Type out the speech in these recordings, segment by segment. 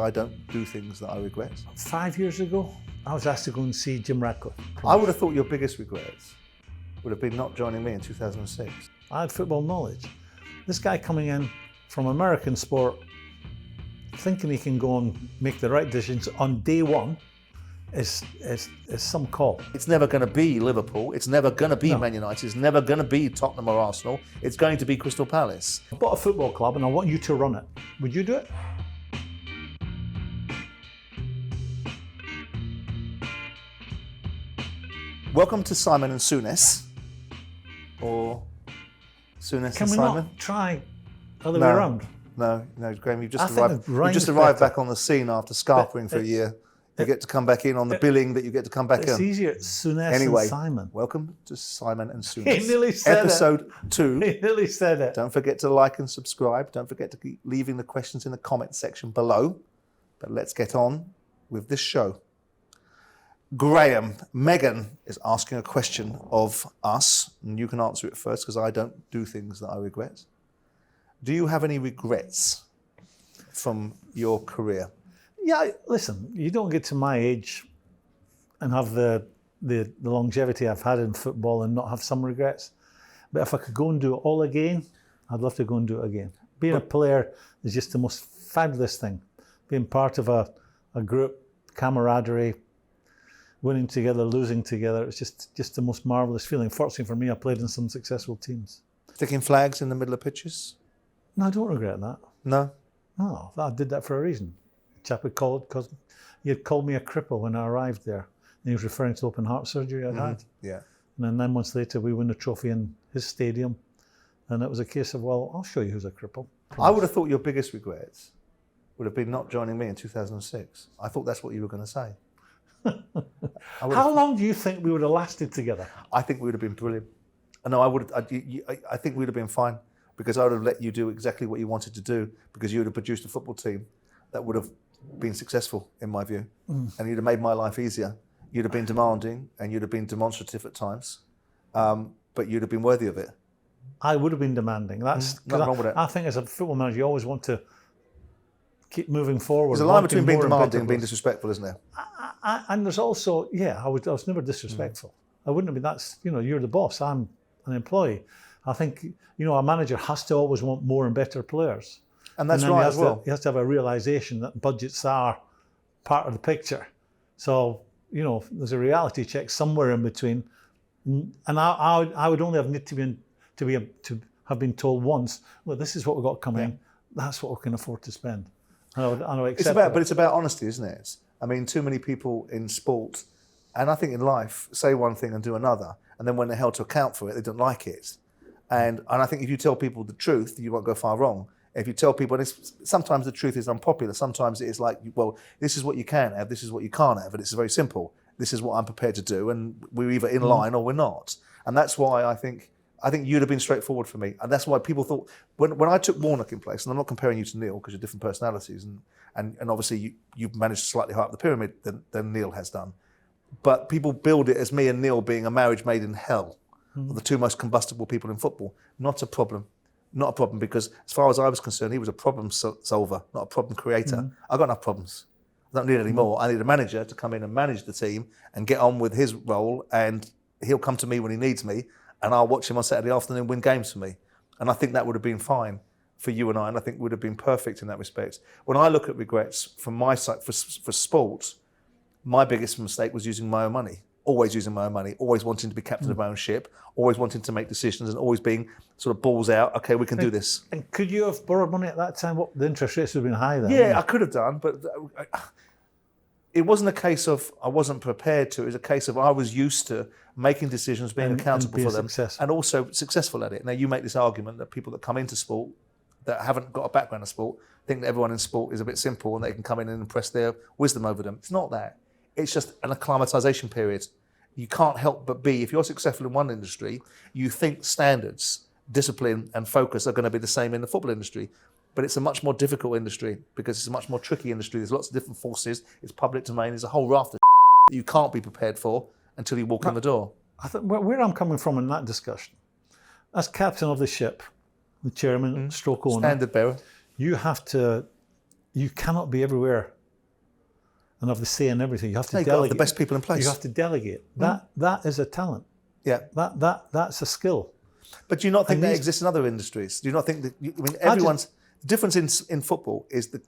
I don't do things that I regret. 5 years ago, I was asked to go and see Jim Ratcliffe. I would have thought your biggest regrets would have been not joining me in 2006. I had football knowledge. This guy coming in from American sport, thinking he can go and make the right decisions on day one is some call. It's never going to be Liverpool. It's never going to be Man United. It's never going to be Tottenham or Arsenal. It's going to be Crystal Palace. I bought a football club and I want you to run it. Would you do it? Welcome to Simon and Souness, or Souness Can and we Simon. not try other way around? No, Graeme, you've just I arrived. think You've just arrived back on the scene after scarpering for a year. You get to come back in on the billing that you get to come back It's in. easier, Souness Anyway, and Simon. welcome to Simon and Souness. He nearly said Episode 2. He nearly said it. Don't forget to like and subscribe. Don't forget to keep leaving the questions in the comment section below. But let's get on with this show. Graham, Megan is asking a question of us, and you can answer it first because I don't do things that I regret. Do you have any regrets from your career? Yeah, listen, you don't get to my age and have the longevity I've had in football and not have some regrets. But if I could go and do it all again, I'd love to go and do it again. Being a player is just the most fabulous thing. Being part of a group, camaraderie, winning together, losing together, it's just the most marvellous feeling. Fortunately for me, I played in some successful teams. Sticking flags in the middle of pitches? No, I don't regret that. No? No, I did that for a reason. A chap had called me a cripple when I arrived there. And he was referring to open heart surgery I'd had. Yeah. And then 9 months later, we won a trophy in his stadium. And it was a case of, well, I'll show you who's a cripple. I would have thought your biggest regrets would have been not joining me in 2006. I thought that's what you were going to say. How long do you think we would have lasted together? I think we would have been brilliant. No, I think we would have been fine because I would have let you do exactly what you wanted to do because you would have produced a football team that would have been successful, in my view. And you'd have made my life easier. You'd have been demanding and you'd have been demonstrative at times, but you'd have been worthy of it. I would have been demanding. That's nothing wrong with it. I think as a football manager, you always want to keep moving forward. There's a line between being demanding and being disrespectful, isn't there? And there's also, I was never disrespectful. I wouldn't have been. You're the boss. I'm an employee. I think a manager has to always want more and better players. And that's right as well. He has to have a realization that budgets are part of the picture. So there's a reality check somewhere in between. And I would only have need to have been told once, well, this is what we've got coming. That's what we can afford to spend. And I would accept that. But it's about honesty, isn't it? I mean, too many people in sport, and I think in life, say one thing and do another, and then when they're held to account for it, they don't like it. And I think if you tell people the truth, you won't go far wrong. If you tell people, and sometimes the truth is unpopular, sometimes it is like, well, this is what you can have, this is what you can't have, and it's very simple. This is what I'm prepared to do, and we're either in line or we're not. And that's why I think you'd have been straightforward for me. And that's why people thought, when I took Warnock in place, and I'm not comparing you to Neil because you're different personalities, and obviously you've managed slightly higher up the pyramid than Neil has done. But people build it as me and Neil being a marriage made in hell, the two most combustible people in football. Not a problem. Not a problem, because as far as I was concerned, he was a problem solver, not a problem creator. I've got enough problems. I don't need any more. I need a manager to come in and manage the team and get on with his role, and he'll come to me when he needs me, and I'll watch him on Saturday afternoon win games for me. And I think that would have been fine for you and I would have been perfect in that respect. When I look at regrets from my side, for sport, my biggest mistake was using my own money. Always using my own money, always wanting to be captain of my own ship, always wanting to make decisions and always being sort of balls out, okay, we can do this. And could you have borrowed money at that time? What, the interest rates would have been high then? Yeah, I could have done, but it wasn't a case of I wasn't prepared to. It was a case of I was used to making decisions, being accountable for them, and also successful at it. Now, you make this argument that people that come into sport that haven't got a background in sport think that everyone in sport is a bit simple and they can come in and impress their wisdom over them. It's not that. It's just an acclimatization period. You can't help but be, if you're successful in one industry, you think standards, discipline and focus are going to be the same in the football industry. But it's a much more difficult industry because it's a much more tricky industry. There's lots of different forces. It's public domain. There's a whole raft of that you can't be prepared for until you walk in the door. I think where I'm coming from in that discussion, as captain of the ship, the chairman, stroke owner, standard bearer, you have to you cannot be everywhere and have the say in everything. You have to No, you've got to have delegate. the best people in place. You have to delegate. That is a talent. Yeah. That's a skill. But do you not think that exists in other industries? Do you not think that? I mean, everyone's the difference in football is that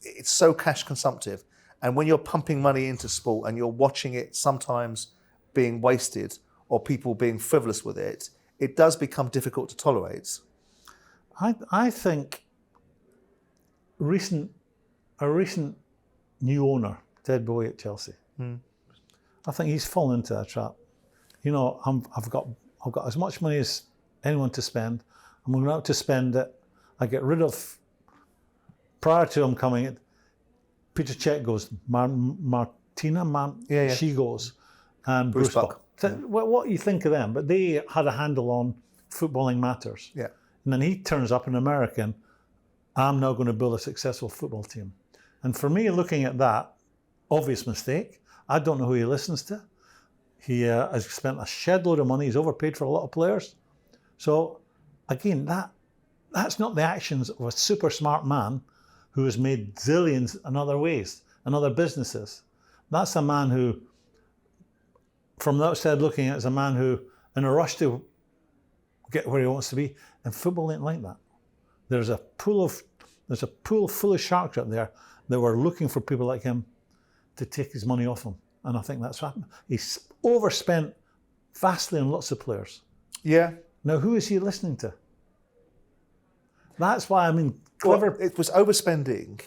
it's so cash consumptive, and when you're pumping money into sport and you're watching it sometimes being wasted or people being frivolous with it, it does become difficult to tolerate. I think a recent new owner, Ted Boehly at Chelsea, I think he's fallen into that trap. You know, I've got as much money as anyone to spend. I'm going out to spend it. I get rid of, prior to him coming in, Peter Cech goes, Martina, she goes, and Bruce Buck. So, what you think of them? But they had a handle on footballing matters. Yeah. And then he turns up, an American, I'm now going to build a successful football team. And for me, looking at that, obvious mistake. I don't know who he listens to. He has spent a shed load of money. He's overpaid for a lot of players. So, again, that's not the actions of a super smart man who has made zillions in other ways, in other businesses. That's a man who, from the outside looking at, is a man who, in a rush to get where he wants to be, and football ain't like that. There's a pool full of sharks out there that were looking for people like him to take his money off him. And I think that's what happened. He's overspent vastly on lots of players. Yeah. Now, who is he listening to? That's why, I mean, clever... Well, it was overspending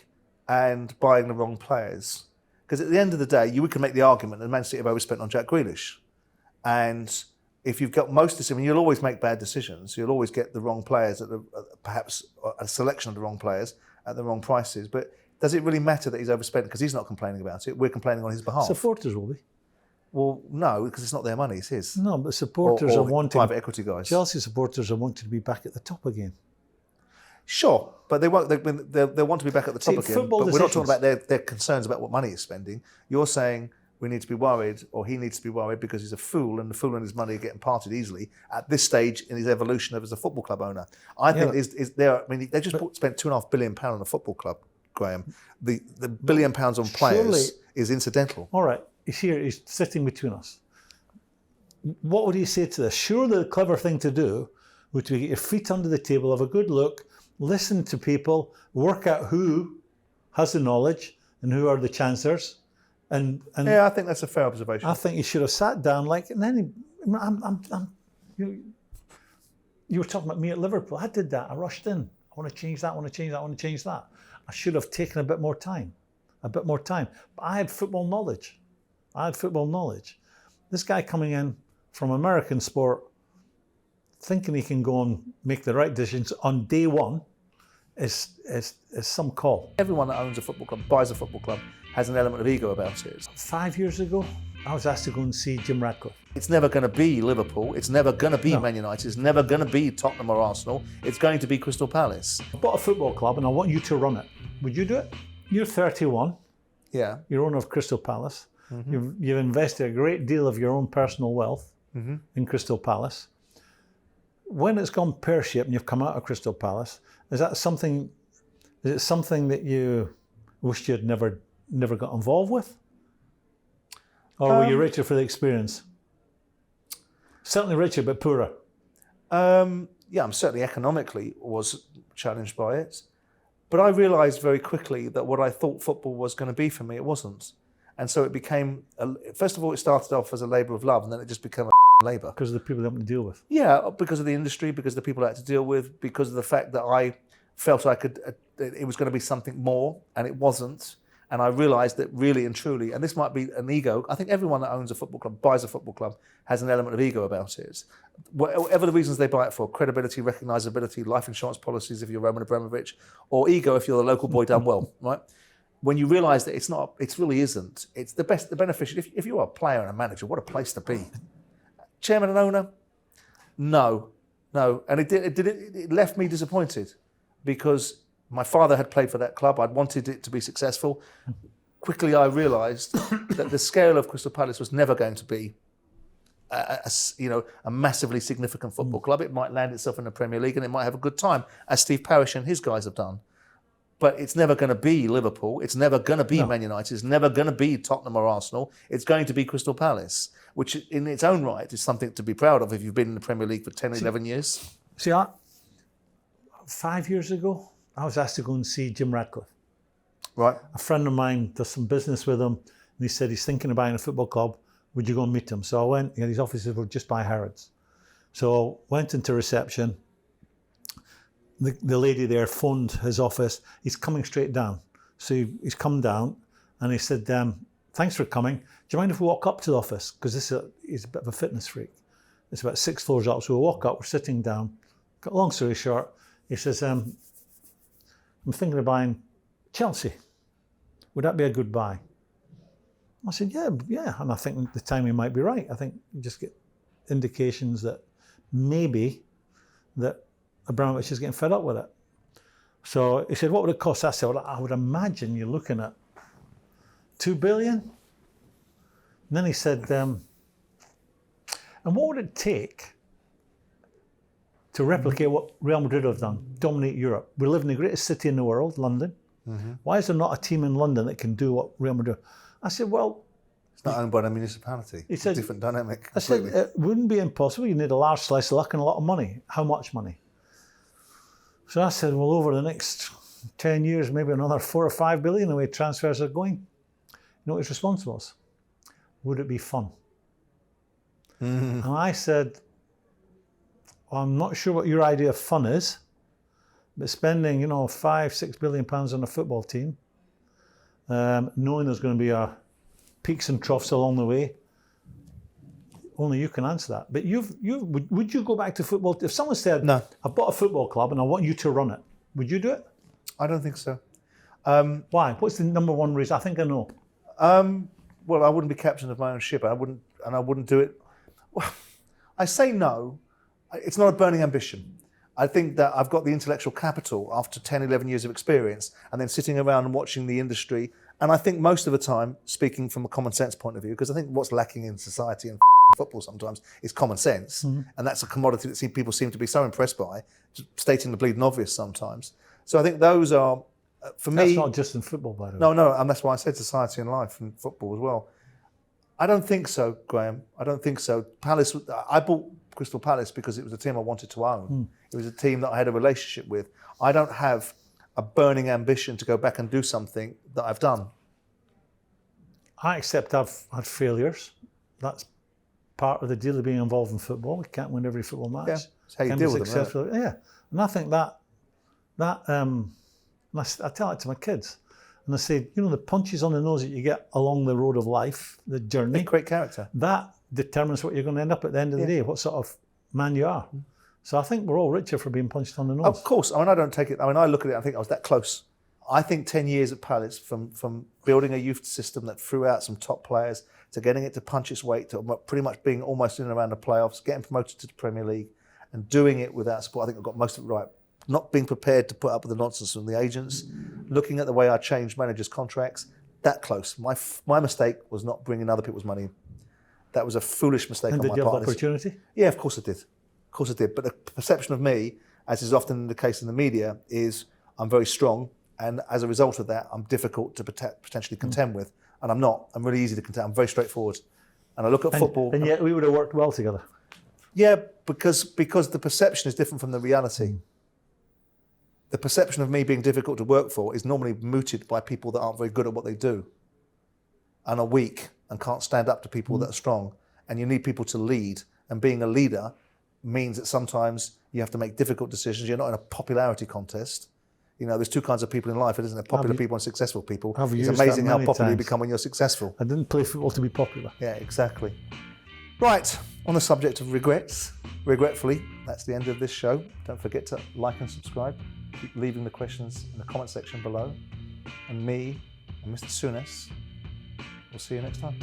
and buying the wrong players. Because at the end of the day, you can make the argument that Man City have overspent on Jack Grealish. And if you've got most of them, you'll always make bad decisions. You'll always get the wrong players, perhaps a selection of the wrong players at the wrong prices. But does it really matter that he's overspent? Because he's not complaining about it. We're complaining on his behalf. Supporters will be. Well, no, because it's not their money, it's his. No, but supporters or are wanting... private equity guys. Chelsea supporters are wanting to be back at the top again. Sure, but they want to be back at the top again. But we're not talking about their concerns about what money is spending. You're saying we need to be worried, or he needs to be worried because he's a fool, and the fool and his money are getting parted easily at this stage in his evolution as a football club owner. I think they just spent £2.5 billion on a football club, Graham. The £1 billion on players is incidental. All right, he's here. He's sitting between us. What would he say to this? Sure, the clever thing to do would be get your feet under the table, have a good look, listen to people, work out who has the knowledge and who are the chancers. And yeah, I think that's a fair observation. I think he should have sat down and then you were talking about me at Liverpool. I did that. I rushed in. I want to change that. I want to change that. I want to change that. I should have taken a bit more time. But I had football knowledge. This guy coming in from American sport, thinking he can go and make the right decisions on day one is some call. Everyone that owns a football club, buys a football club, has an element of ego about it. 5 years ago, I was asked to go and see Jim Ratcliffe. It's never going to be Liverpool. It's never going to be Man United. It's never going to be Tottenham or Arsenal. It's going to be Crystal Palace. I bought a football club and I want you to run it. Would you do it? You're 31. Yeah. You're owner of Crystal Palace. Mm-hmm. You've invested a great deal of your own personal wealth in Crystal Palace. When it's gone pear-shaped and you've come out of Crystal Palace, is it something that you wished you'd never got involved with? Or were you richer for the experience? Certainly richer, but poorer. Yeah, I'm certainly economically was challenged by it. But I realised very quickly that what I thought football was going to be for me, it wasn't. And so it became, first of all, it started off as a labour of love, and then it just became a labour. Because of the people you have to deal with? Yeah, because of the industry, because of the people I had to deal with, because of the fact that I felt it was going to be something more, and it wasn't. And I realised that really and truly, and this might be an ego, I think everyone that owns a football club, buys a football club, has an element of ego about it. Whatever the reasons they buy it for, credibility, recognisability, life insurance policies if you're Roman Abramovich, or ego if you're the local boy done well, right? When you realise that it really isn't. It's the beneficiary. If you're a player and a manager, what a place to be. Chairman and owner? No. And it left me disappointed because my father had played for that club. I'd wanted it to be successful. Quickly, I realised that the scale of Crystal Palace was never going to be a massively significant football club. It might land itself in the Premier League and it might have a good time, as Steve Parish and his guys have done. but it's never going to be Liverpool. It's never going to be Man United. It's never going to be Tottenham or Arsenal. It's going to be Crystal Palace, which in its own right is something to be proud of if you've been in the Premier League for 10 or 11 years. See, 5 years ago, I was asked to go and see Jim Ratcliffe. Right. A friend of mine does some business with him, and he said he's thinking of buying a football club. Would you go and meet him? So I went. His offices were just by Harrods. So went into reception. The lady there phoned his office. He's coming straight down. So he's come down, and he said, "Thanks for coming. Do you mind if we walk up to the office? Because he's a bit of a fitness freak. It's about 6 floors up. So we walk up. We're sitting down. Long story short, he says, "I'm thinking of buying Chelsea. Would that be a good buy?" I said, yeah. And I think the timing might be right. I think you just get indications that maybe that Abramovich is getting fed up with it. So he said, what would it cost? I said, well, I would imagine you're looking at 2 billion. And then he said, and what would it take to replicate what Real Madrid have done, dominate Europe? We live in the greatest city in the world, London. Mm-hmm. Why is there not a team in London that can do what Real Madrid? I said, well... It's not owned by a municipality. It's a different dynamic. Completely. I said, it wouldn't be impossible. You need a large slice of luck and a lot of money. How much money? So I said, well, over the next 10 years, maybe another 4 or 5 billion, the way transfers are going. You know what his response was? Would it be fun? Mm-hmm. And I said, well, I'm not sure what your idea of fun is, but spending, 5-6 billion pounds on a football team, knowing there's going to be peaks and troughs along the way, only you can answer that. But would you go back to football? If someone said, no, I've bought a football club and I want you to run it, would you do it? I don't think so. Why? What's the number one reason? I think I know. Well, I wouldn't be captain of my own ship. I wouldn't do it. Well, I say no. It's not a burning ambition. I think that I've got the intellectual capital after 10, 11 years of experience and then sitting around and watching the industry. And I think most of the time, speaking from a common sense point of view, because I think what's lacking in society and football sometimes is common sense. Mm-hmm. And that's a commodity that people seem to be so impressed by, stating the bleeding obvious sometimes. So I think those are, for me... That's not just in football, by the way. No, and that's why I said society and life and football as well. I don't think so, Graham. I don't think so. I bought Crystal Palace because it was a team I wanted to own. Mm. It was a team that I had a relationship with. I don't have a burning ambition to go back and do something that I've done. I accept I've had failures. That's part of the deal of being involved in football. You can't win every football match. Yeah, that's how you deal with them, right? Yeah, and I think that I tell it to my kids, and I say, the punches on the nose that you get along the road of life, the journey, they create character. That determines what you're going to end up at the end of the day, what sort of man you are. So I think we're all richer for being punched on the nose. Of course. I don't take it. I look at it, I think I was that close. I think 10 years at Palace, from building a youth system that threw out some top players, to getting it to punch its weight, to pretty much being almost in and around the playoffs, getting promoted to the Premier League, and doing it without support. I think I've got most of it right. Not being prepared to put up with the nonsense from the agents, looking at the way I changed managers' contracts, that close. My mistake was not bringing other people's money in. That was a foolish mistake on my part. And did you have the opportunity? Yeah, of course I did. Of course I did. But the perception of me, as is often the case in the media, is I'm very strong, and as a result of that, I'm difficult to potentially contend with. And I'm not. I'm really easy to contend. I'm very straightforward. And I look at football. And yet we would have worked well together. Yeah, because the perception is different from the reality. The perception of me being difficult to work for is normally mooted by people that aren't very good at what they do and are weak and can't stand up to people that are strong. And you need people to lead. And being a leader means that sometimes you have to make difficult decisions. You're not in a popularity contest. There's two kinds of people in life, isn't there? Popular people and successful people. It's amazing how popular you become when you're successful. I didn't play football to be popular. Yeah, exactly. Right, on the subject of regrets, regretfully, that's the end of this show. Don't forget to like and subscribe. Keep leaving the questions in the comment section below. And me and Mr. Souness, we'll see you next time.